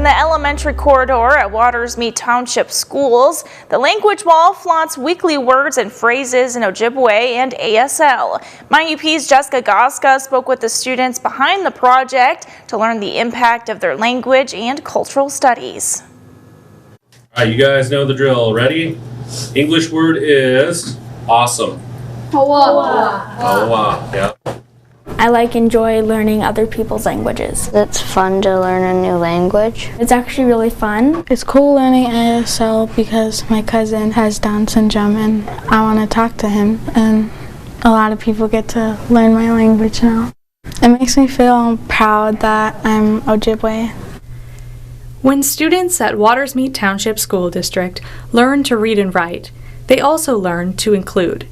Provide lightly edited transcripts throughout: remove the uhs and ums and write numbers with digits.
the elementary corridor at Watersmeet Township Schools, the language wall flaunts weekly words and phrases in Ojibwe and ASL. MyUP's Jessica Goska spoke with the students behind the project to learn the impact of their language and cultural studies. All right, you guys know the drill. Ready? English word is awesome. Hawa. Hawa. Yeah. I enjoy learning other people's languages. It's fun to learn a new language. It's actually really fun. It's cool learning ASL because my cousin has Down syndrome and I want to talk to him, and a lot of people get to learn my language now. It makes me feel proud that I'm Ojibwe. When students at Watersmeet Township School District learn to read and write, they also learn to include.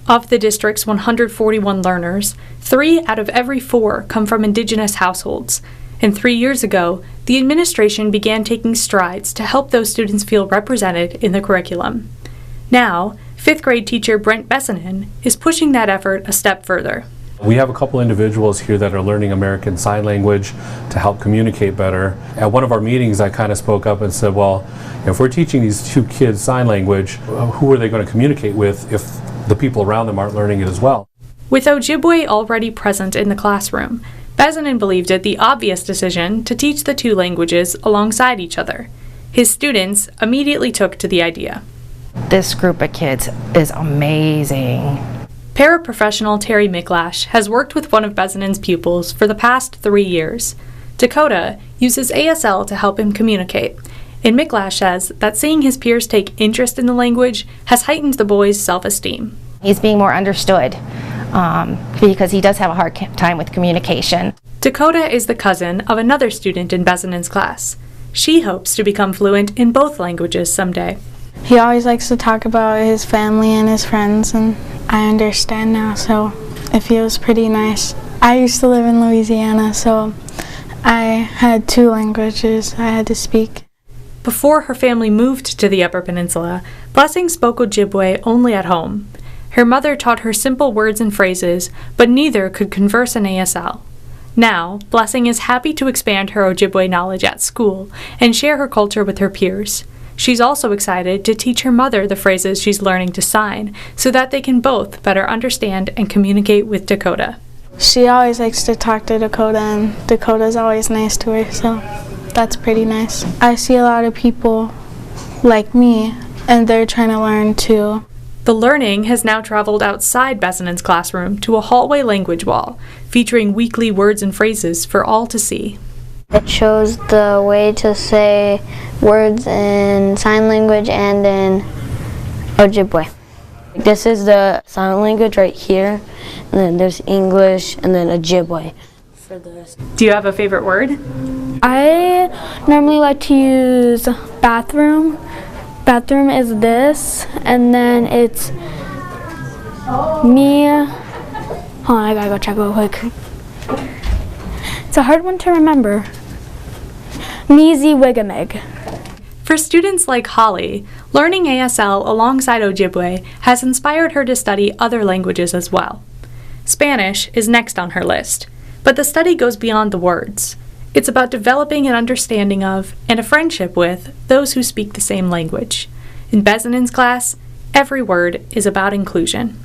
Of the district's 141 learners, 3 out of every 4 come from Indigenous households, and 3 years ago, the administration began taking strides to help those students feel represented in the curriculum. Now, 5th grade teacher Brent Bessanen is pushing that effort a step further. We have a couple individuals here that are learning American Sign Language to help communicate better. At one of our meetings, I kind of spoke up and said, well, if we're teaching these 2 kids sign language, who are they going to communicate with if the people around them aren't learning it as well? With Ojibwe already present in the classroom, Bessanen believed it the obvious decision to teach the 2 languages alongside each other. His students immediately took to the idea. This group of kids is amazing. Paraprofessional Terry Micklash has worked with one of Bessanen's pupils for the past 3 years. Dakota uses ASL to help him communicate, and Micklash says that seeing his peers take interest in the language has heightened the boy's self-esteem. He's being more understood because he does have a hard time with communication. Dakota is the cousin of another student in Bessanen's class. She hopes to become fluent in both languages someday. He always likes to talk about his family and his friends, and I understand now, so it feels pretty nice. I used to live in Louisiana, so I had 2 languages I had to speak. Before her family moved to the Upper Peninsula, Blessing spoke Ojibwe only at home. Her mother taught her simple words and phrases, but neither could converse in ASL. Now, Blessing is happy to expand her Ojibwe knowledge at school and share her culture with her peers. She's also excited to teach her mother the phrases she's learning to sign so that they can both better understand and communicate with Dakota. She always likes to talk to Dakota, and Dakota's always nice to her, so that's pretty nice. I see a lot of people like me, and they're trying to learn too. The learning has now traveled outside Bessanen's classroom to a hallway language wall, featuring weekly words and phrases for all to see. It shows the way to say words in sign language and in Ojibwe. This is the sign language right here, and then there's English, and then Ojibwe for this. Do you have a favorite word? I normally like to use bathroom. Bathroom is this, and then it's me. Hold on, I gotta go check real quick. It's a hard one to remember. Meezy Wigamig. For students like Holly, learning ASL alongside Ojibwe has inspired her to study other languages as well. Spanish is next on her list, but the study goes beyond the words. It's about developing an understanding of and a friendship with those who speak the same language. In Bessanen's class, every word is about inclusion.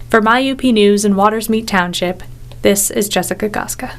For MyUP News in Watersmeet Township, this is Jessica Goska.